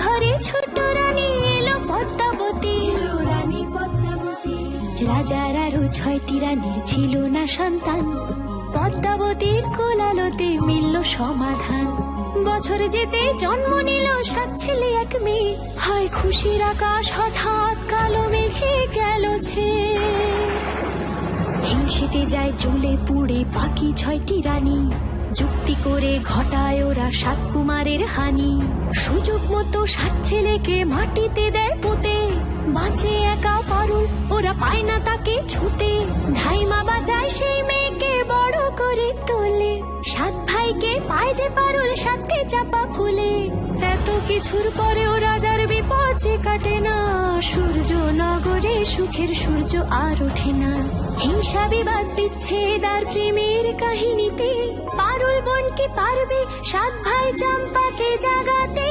ঘরে ছোট রানী এলো পদ্মাবতী। রাজার আরো 6টি রানীর ছিল না সন্তান, পদ্মাবতীর কোলালোতে মিলল সমাধান। বছর যেতে জন্ম নিল 7 ছেলে 1 মেয়ে, হয় খুশির আকাশ হঠাৎ কালো মেঘে গেল ছেয়ে। হিংসেতে যায় জ্বলে পুড়ে বাকি 6টি রানী, যুক্তি করে ঘটায় ওরা 7 কুমারের হানি। সুযোগ মতো 7 ছেলেকে মাটিতে দেয় পুঁতে, বাঁচে একা পারুল, ওরা পায় না তাকে ছুতে। ধাইমা বাজায় সেই মেয়েকে বড় করে তোলে, 7 ভাইকে পায় যে পারুল 7টে চাপা ফুলে। এত কিছুর পরেও রাজার বিপদ যে কাটে না, সূর্য নগরে সুখের সূর্য আর ওঠে না। হিংসা বিবাদ বিচ্ছেদ আর প্রেমের কাহিনীতে পারুল বোন কি পারবে 7 ভাই চম্পাকে জাগাতে।